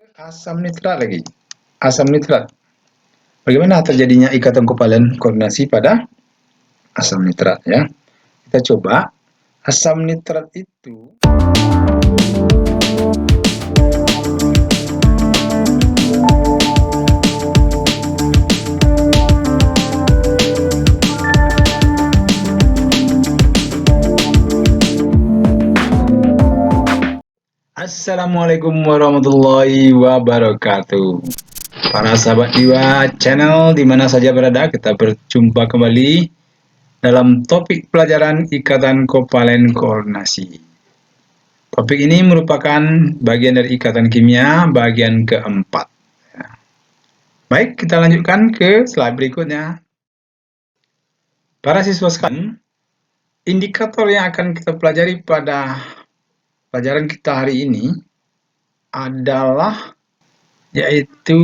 Asam nitrat lagi. Asam nitrat. Bagaimana terjadinya ikatan kovalen koordinasi pada asam nitrat ya? Kita coba. Asam nitrat itu Assalamualaikum warahmatullahi wabarakatuh. Para sahabat Diwa channel di mana saja berada, kita berjumpa kembali dalam topik pelajaran ikatan kovalen koordinasi. Topik ini merupakan bagian dari ikatan kimia bagian keempat. Baik, kita lanjutkan ke slide berikutnya. Para siswa sekalian, indikator yang akan kita pelajari pada pelajaran kita hari ini adalah yaitu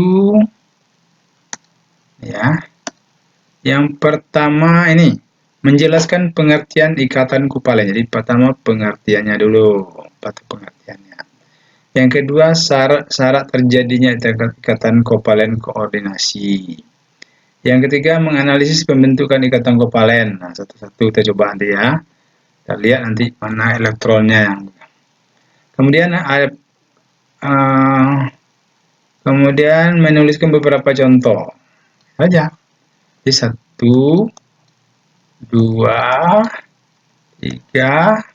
yang pertama ini menjelaskan pengertian ikatan kovalen. Jadi pertama pengertiannya dulu, pengertiannya. Yang kedua syarat terjadinya ikatan kovalen koordinasi. Yang ketiga menganalisis pembentukan ikatan kovalen. Nah, satu-satu kita coba nanti ya. Kita lihat nanti mana elektronnya yang. Kemudian menuliskan beberapa contoh saja. Jadi 1, 2, 3,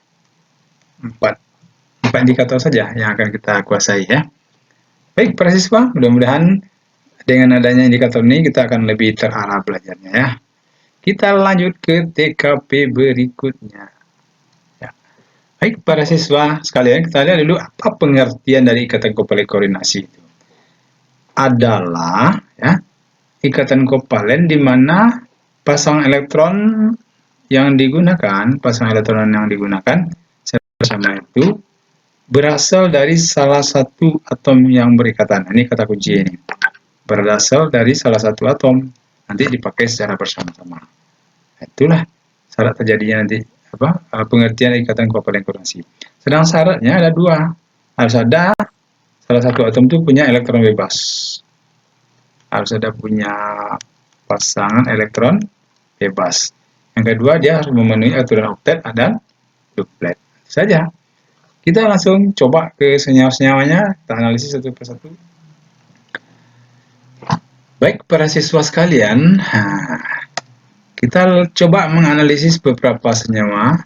4. 4 indikator saja yang akan kita kuasai ya. Baik para siswa, mudah-mudahan dengan adanya indikator ini kita akan lebih terarah belajarnya ya. Kita lanjut ke TKP berikutnya. Ya. Baik para siswa sekalian, kita lihat dulu apa pengertian dari ikatan kovalen koordinasi itu. Adalah ya, ikatan kovalen di mana pasang elektron yang digunakan bersama itu berasal dari salah satu atom yang berikatan. Ini kata kunci ini. Berasal dari salah satu atom, nanti dipakai secara bersama-sama. Itulah syarat terjadinya nanti pengertian ikatan kovalen koordinasi. Sedang syaratnya ada dua. Harus ada salah satu atom itu punya elektron bebas. Harus ada punya pasangan elektron bebas. Yang kedua, dia harus memenuhi aturan oktet dan duplet. Saja. Kita langsung coba ke senyawa-senyawanya, kita analisis satu persatu. Baik, para siswa sekalian, kita coba menganalisis beberapa senyawa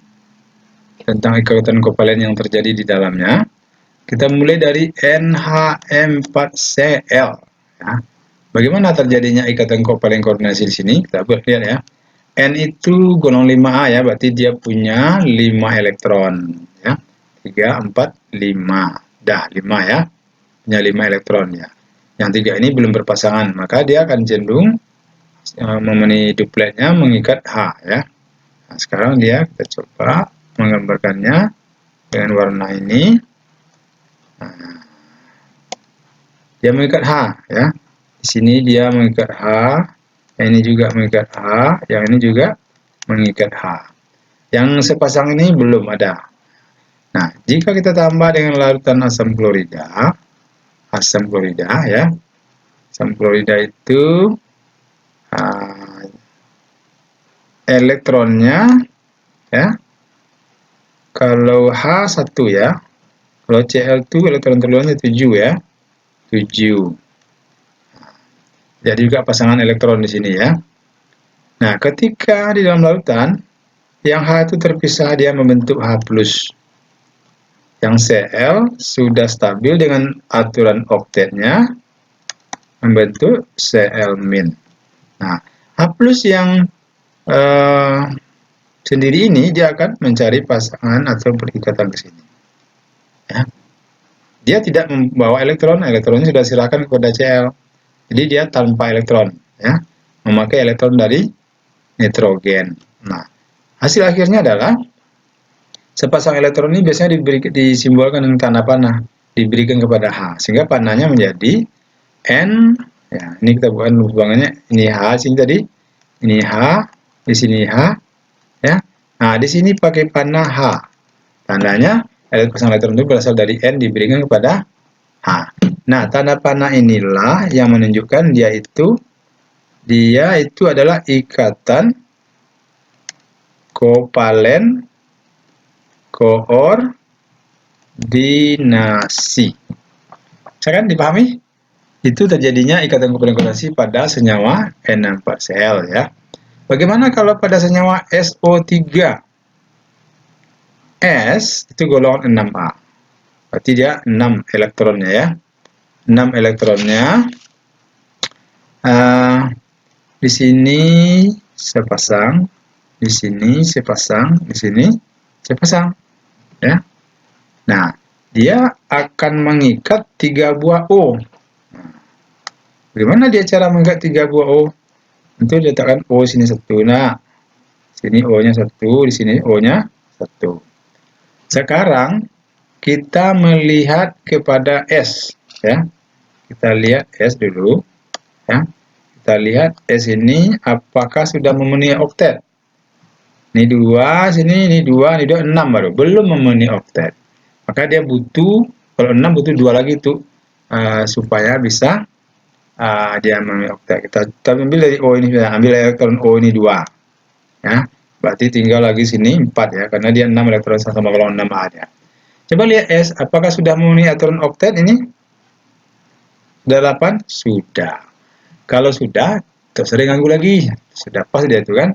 tentang ikatan kovalen yang terjadi di dalamnya. Kita mulai dari NH4Cl. Ya. Bagaimana terjadinya ikatan kovalen koordinasi di sini? Kita lihat ya. N itu golong 5A ya, berarti dia punya 5 elektron. Ya. 3, 4, 5. Dah, 5 ya. Punya 5 elektron ya. Yang 3 ini belum berpasangan, maka dia akan cenderung memenuhi dupletnya mengikat H ya. Nah, sekarang kita coba menggambarkannya dengan warna ini. Nah, dia mengikat H ya. Di sini dia mengikat H, yang ini juga mengikat H, yang ini juga mengikat H. Yang sepasang ini belum ada. Nah, jika kita tambah dengan larutan asam klorida ya. Asam klorida itu elektronnya ya. Kalau H1 ya. Kalau Cl2 elektron terluarnya 7 ya. 7. Jadi juga pasangan elektron di sini ya. Nah, ketika di dalam larutan yang H itu terpisah, dia membentuk H+. Yang Cl sudah stabil dengan aturan oktetnya membentuk Cl-. Nah, H+ yang sendiri ini dia akan mencari pasangan atau perikatan ke sini. Ya. Dia tidak membawa elektron, elektronnya sudah diserahkan kepada Cl. Jadi dia tanpa elektron, ya, memakai elektron dari nitrogen. Nah, hasil akhirnya adalah sepasang elektron ini biasanya disimbolkan dengan tanda panah, diberikan kepada H, sehingga panahnya menjadi N. Ya, ini kita bukan hubungannya, ini H sini tadi, ini H, di sini H, ya. Nah, di sini pakai panah H, tandanya pasang elektron itu berasal dari N diberikan kepada H. Nah, tanda panah inilah yang menunjukkan dia itu adalah ikatan kovalen koordinasi. Kan dipahami? Itu terjadinya ikatan kovalen koordinasi pada senyawa N6-Cl ya. Bagaimana kalau pada senyawa SO3? S itu golongan 6A. Berarti dia 6 elektronnya ya. 6 elektronnya. Di sini sepasang, di sini sepasang, di sini sepasang ya. Nah, dia akan mengikat 3 buah O. Bagaimana dia cara mengikat 3 buah O? Tentu letakkan O sini 1. Nah, sini O-nya 1, di sini O-nya 1. Sekarang kita melihat kepada S ya. Kita lihat S dulu ya. Kita lihat S ini apakah sudah memenuhi oktet. Ini 2, sini ini 2, ini 2, 6 baru. Belum memenuhi oktet. Maka dia butuh, kalau 6 butuh 2 lagi tuh supaya bisa dia memenuhi oktet. Kita ambil dari O ini, ambil elektron O ini 2. Ya. Berarti tinggal lagi sini 4 ya, karena dia 6 elektron sama golongan 6A ya. Coba lihat S, apakah sudah memenuhi aturan oktet ini? Sudah 8? Sudah. Kalau sudah, terus sering ganggu lagi. Sudah pas dia itu kan.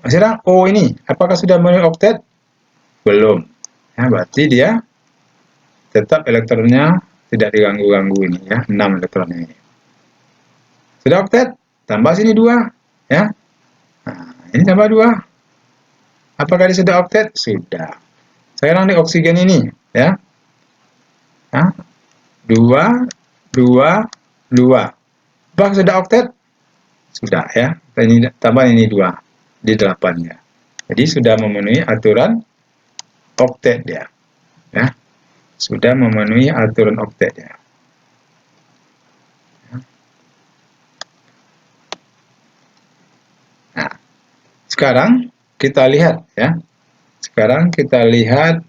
Sekarang O ini, apakah sudah memenuhi oktet? Belum. Ya, berarti dia tetap elektronnya tidak diganggu-ganggu ini ya, 6 elektronnya ini. Sudah oktet? Tambah sini 2. Ya. Nah, ini tambah 2. Apakah dia sudah oktet? Sudah. Sekarang di oksigen ini, ya. Nah, 2, 2, 2. Apakah sudah oktet? Sudah ya. Ini tambah ini 2 di 8 ya. Jadi sudah memenuhi aturan oktet dia. Ya. Sudah memenuhi aturan oktet ya. Nah, sekarang kita lihat ya. Sekarang kita lihat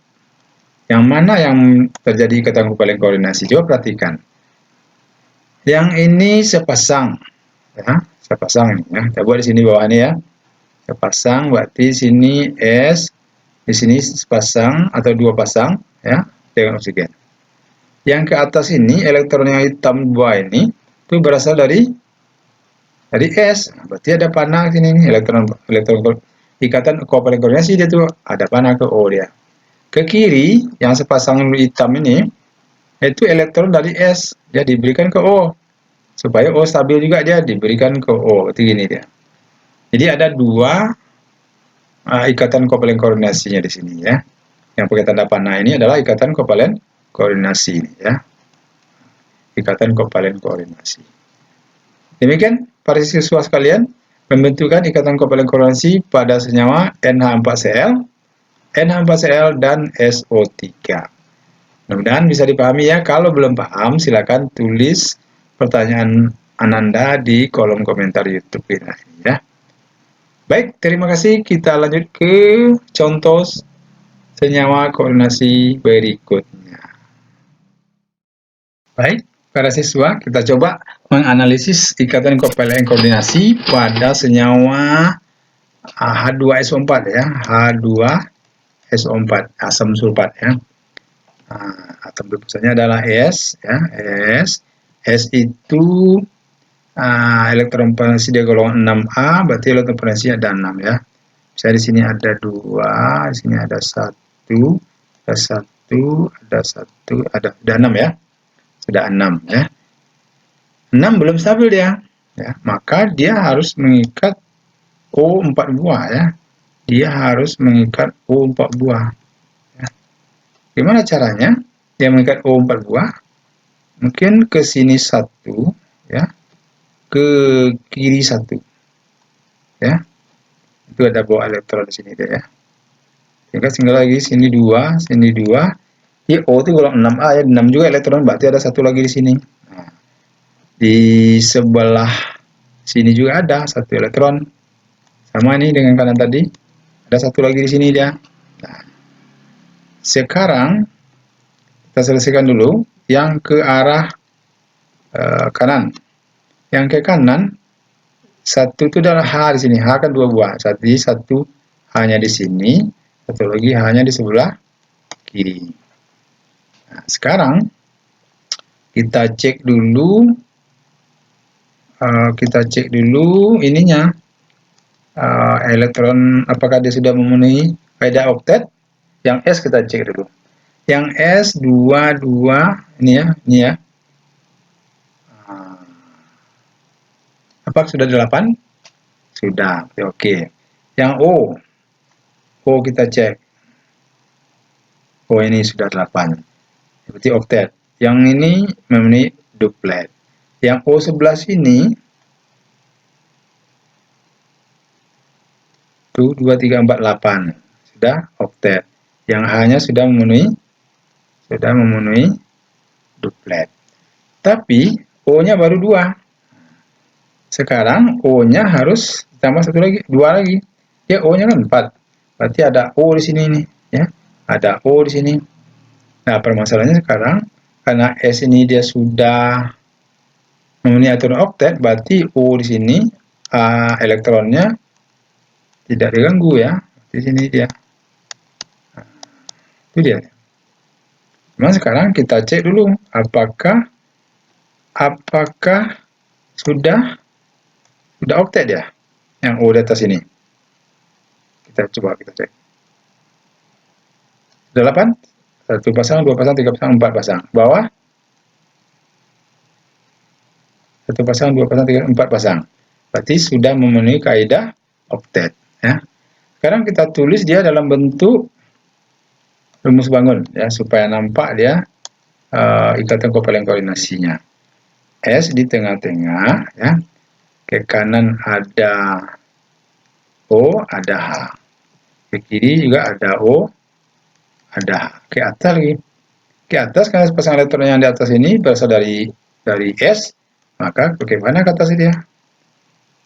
yang mana yang terjadi ikatan kovalen koordinasi. Coba perhatikan. Yang ini sepasang ya, sepasang ini ya. Kita buat di sini bawah ini ya. Sepasang berarti sini S, di sini sepasang atau 2 pasang ya dengan oksigen. Yang ke atas ini elektron yang hitam 2 ini itu berasal dari S. Berarti ada panah sini nih, elektron ikatan kovalen koordinasi dia tuh ada panah ke O dia. Ke kiri yang sepasang hitam ini itu elektron dari S, dia diberikan ke O. Supaya O stabil juga dia diberikan ke O. Seperti gini dia. Jadi ada 2 ikatan kovalen koordinasinya di sini ya. Yang pakai tanda panah ini adalah ikatan kovalen koordinasi ya. Ikatan kovalen koordinasi. Demikian para siswa sekalian, pembentukan ikatan kovalen koordinasi pada senyawa NH4Cl, NH4Cl dan SO3. Mudah-mudahan bisa dipahami ya. Kalau belum paham, silakan tulis pertanyaan Ananda di kolom komentar YouTube ini ya. Baik, terima kasih. Kita lanjut ke contoh senyawa koordinasi berikutnya. Baik, para siswa, kita coba menganalisis ikatan kovalen koordinasi pada senyawa H2SO4 ya, H2SO4, asam sulfat ya. Atom berpusatnya adalah S ya, S itu elektron potensi dia golongan 6A, berarti elektron potensi ada 6 ya. Misalnya di sini ada 2, di sini ada 1, ada 1, ada 1, ada 6 ya. Sudah 6 ya. 6 belum stabil dia. Ya, maka dia harus mengikat O4 buah ya. Dia harus mengikat O4 buah. Ya. Gimana caranya? Dia mengikat O4 buah. Mungkin ke sini 1 ya. Ke kiri 1. Ya. Itu ada bawa elektron di sini dia ya. Tinggal lagi sini 2, sini 2. Ya, O itu golongan 6A ya, 6 juga elektron, berarti ada 1 lagi di sini. Nah, di sebelah sini juga ada 1 elektron. Sama ini dengan kanan tadi. Ada 1 lagi di sini dia. Nah, sekarang kita selesaikan dulu yang ke arah kanan. Yang ke kanan, satu itu adalah H di sini. H kan 2 buah. Jadi satu H-nya di sini, satu lagi H-nya di sebelah kiri. Nah, sekarang kita cek dulu ininya, elektron apakah dia sudah memenuhi kaidah oktet. Yang S kita cek dulu. Yang S 22 ini ya. Apa sudah 8? Sudah. Oke. Yang O kita cek. ini sudah 8. Berarti oktet. Yang ini memenuhi duplet. Yang O11 ini itu 2, 3, 4, 8. Sudah oktet. Yang H-nya sudah memenuhi duplet. Tapi O-nya baru 2. Sekarang O-nya harus tambah satu lagi, 2 lagi. Ya O-nya kan 4. Berarti ada O di sini nih, ya. Ada O di sini. Nah, permasalahannya sekarang karena S ini dia sudah memenuhi aturan oktet, berarti O di sini elektronnya tidak diganggu ya. Di sini dia. Nah, itu dia. Nah, sekarang kita cek dulu apakah sudah oktet ya yang O di atas ini. Kita cek. Sudah 8? 1 pasang, 2 pasang, 3 pasang, 4 pasang. Bawah 1 pasang, 2 pasang, 3, 4 pasang. Berarti sudah memenuhi kaidah oktet ya. Sekarang kita tulis dia dalam bentuk rumus bangun ya supaya nampak dia ikatan kovalent koordinasinya. S di tengah-tengah ya. Ke kanan ada O, ada H. Ke kiri juga ada O, ada H. Ke atas lagi. Ke atas karena pasang elektron yang di atas ini berasal dari S, maka bagaimana ke atas dia?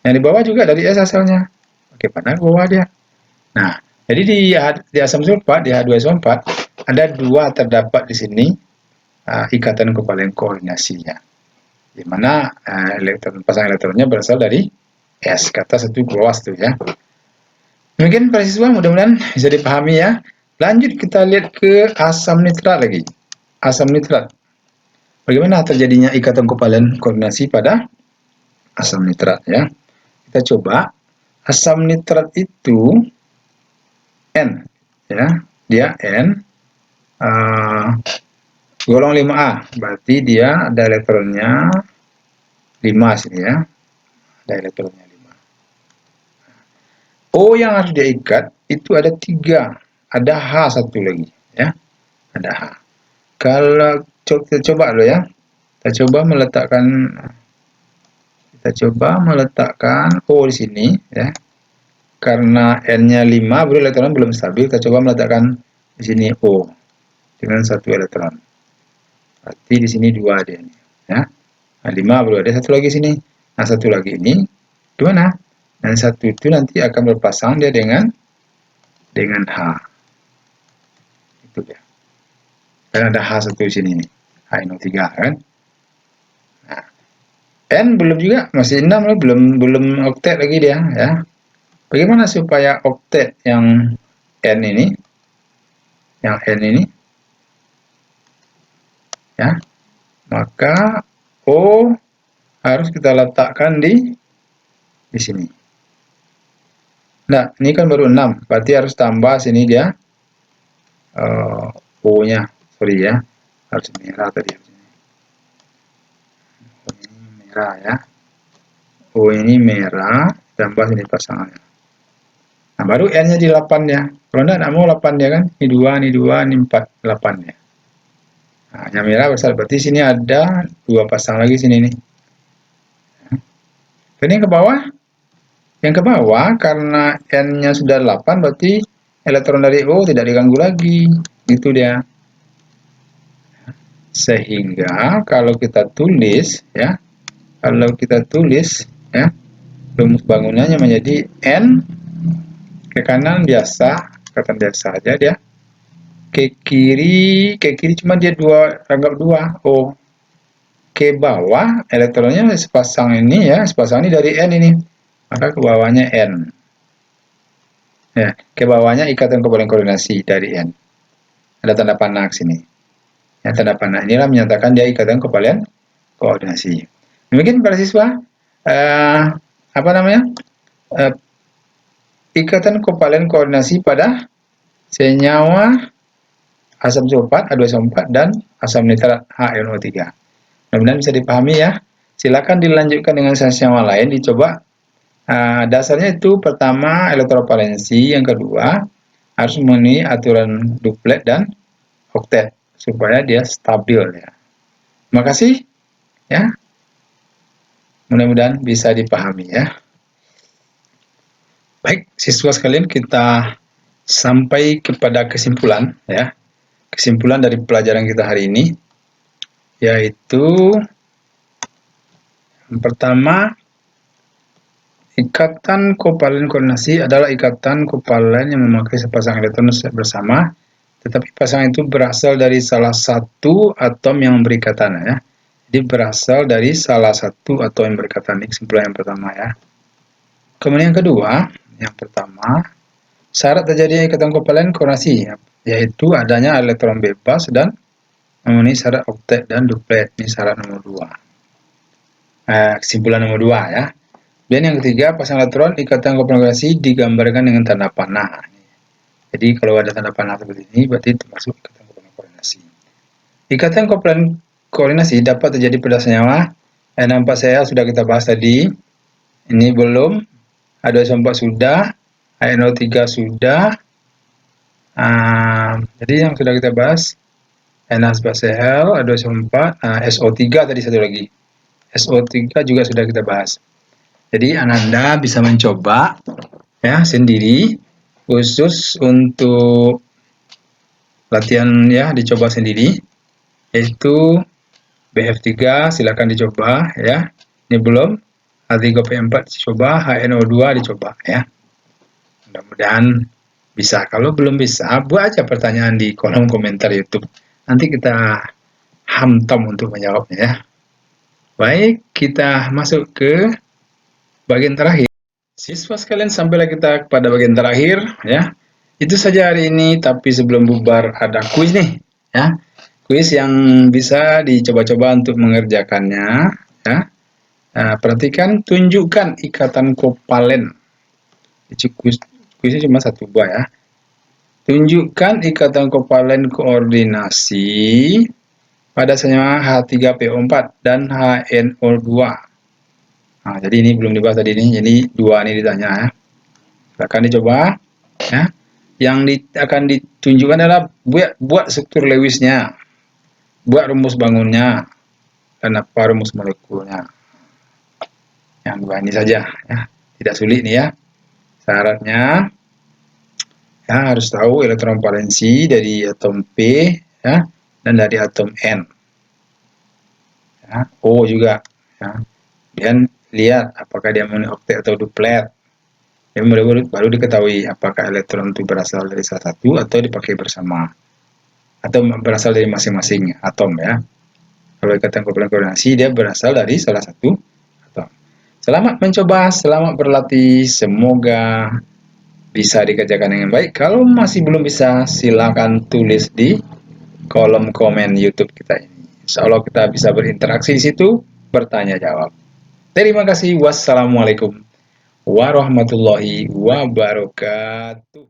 Yang di bawah juga dari S asalnya. Bagaimana ke bawah dia? Nah, jadi di asam sulfat, di H2SO4, ada 2 terdapat di sini ikatan kovalent koordinasinya. Di mana pasang elektronnya berasal dari S, kata satu ke bawah itu ya. Mungkin para siswa mudah-mudahan bisa dipahami ya. Lanjut kita lihat ke asam nitrat lagi. Asam nitrat. Bagaimana terjadinya ikatan kovalent koordinasi pada asam nitrat ya. Kita coba asam nitrat itu N ya, dia N golong 5A, berarti dia ada elektronnya 5 sini ya. Ada elektronnya 5. O yang harus diikat itu ada 3. Ada H satu lagi ya. Ada H. Kalau kita coba dulu ya. Kita coba meletakkan O di sini ya. Karena N-nya 5, berarti elektron belum stabil. Kita coba meletakkan di sini O dengan 1 elektron. Berarti di sini 2 dia ini ya. Nah, 5 baru ada 1 lagi sini. Nah, 1 lagi ini gimana? Dan 1 itu nanti akan berpasang dia dengan H. Itu dia. Dan ada H1 di sini nih. HNO3 kan. Nah, N belum juga, masih 6 loh, belum oktet lagi dia ya. Bagaimana supaya oktet yang N ini ya? Maka O harus kita letakkan di sini. Nah, ini kan baru 6, berarti harus tambah sini dia O-nya, sorry ya, harus merah tadi. Ini merah ya. O ini merah, tambah sini pasangannya. Nah, baru N-nya di 8 ya. Kalau enggak mau 8 ya kan? Ini 2, ini 2, ini 4, 8 ya. Nah, yang merah besar, berarti sini ada 2 pasang lagi sini nih. Ini ke bawah. Yang ke bawah karena N-nya sudah 8 berarti elektron dari O tidak diganggu lagi. Gitu dia. Sehingga kalau kita tulis ya, rumus bangunannya menjadi N ke kanan biasa, kata biasa aja dia. Ke kiri cuma dia anggap 2 O. ke bawah elektronnya sepasang ini ya, sepasang ini dari N ini, maka ke bawahnya N. Ya, ke bawahnya ikatan kovalent koordinasi dari N. Ada tanda panah sini. Ya, tanda panah inilah menyatakan dia ikatan kovalent koordinasi. Demikian para siswa, apa namanya? Ikatan kovalent koordinasi pada senyawa asam sulfat H2SO4 dan asam nitrat HNO3. Mudah-mudahan bisa dipahami ya. Silakan dilanjutkan dengan senyawa lain, dicoba. Dasarnya itu pertama elektrovalensi, yang kedua harus memenuhi aturan duplet dan oktet supaya dia stabil ya. Terima kasih ya. Mudah-mudahan bisa dipahami ya. Baik, siswa sekalian, kita sampai kepada kesimpulan ya. Kesimpulan dari pelajaran kita hari ini yaitu yang pertama, ikatan kovalen koordinasi adalah ikatan kovalen yang memakai sepasang elektron bersama, tetapi pasangan itu berasal dari salah satu atom yang berikatan ya. Jadi berasal dari salah satu atom yang berikatan. Ini kesimpulan yang pertama ya. Kemudian yang kedua, yang pertama, syarat terjadinya ikatan kovalen koordinasi yaitu adanya elektron bebas dan memenuhi syarat oktet dan duplet. Ini syarat nomor 2. Kesimpulan nomor 2 ya. Dan yang ketiga, pasang elektron ikatan kovalen koordinasi digambarkan dengan tanda panah. Jadi kalau ada tanda panah seperti ini berarti termasuk ikatan kovalen koordinasi. Ikatan kovalen koordinasi dapat terjadi pada senyawa N4Cl sudah kita bahas tadi. Ini belum. H2SO4 sudah, HNO3 sudah. Jadi yang sudah kita bahas NH4Cl, H2SO4, SO3 tadi satu lagi. SO3 juga sudah kita bahas. Jadi Ananda bisa mencoba ya sendiri, khusus untuk latihan ya, dicoba sendiri, yaitu BF3 silakan dicoba ya. Ini belum, H3P4 dicoba, HNO2 dicoba ya. Mudah-mudahan bisa. Kalau belum bisa, buat aja pertanyaan di kolom komentar YouTube. Nanti kita hantam untuk menjawabnya ya. Baik, kita masuk ke bagian terakhir. Siswa sekalian, sampailah kita pada bagian terakhir ya. Itu saja hari ini, tapi sebelum bubar ada kuis nih ya. Kuis yang bisa dicoba-coba untuk mengerjakannya ya. Perhatikan, tunjukkan ikatan kovalen. Kuisnya cuma 1 buah ya. Tunjukkan ikatan kovalen koordinasi pada senyawa H3PO4 dan HNO2. Jadi ini belum dibahas tadi ini, jadi 2 ini ditanya ya. Akan dicoba ya. Yang akan ditunjukkan adalah buat struktur Lewisnya, buat rumus bangunnya, dan apa rumus molekulnya. Yang 2 ini saja ya. Tidak sulit nih ya. Syaratnya ya, harus tahu elektron valensi dari atom P ya, dan dari atom N ya, O juga ya. Dan lihat apakah dia memenuhi oktet atau duplet. Dan baru diketahui apakah elektron itu berasal dari salah satu atau dipakai bersama, atau berasal dari masing-masing atom ya. Kalau ikatan kovalen koordinasi dia berasal dari salah satu atom. Selamat mencoba, selamat berlatih, semoga bisa dikerjakan dengan baik. Kalau masih belum bisa, silakan tulis di kolom komen YouTube kita ini. Insya Allah kita bisa berinteraksi di situ, bertanya jawab. Terima kasih. Wassalamualaikum warahmatullahi wabarakatuh.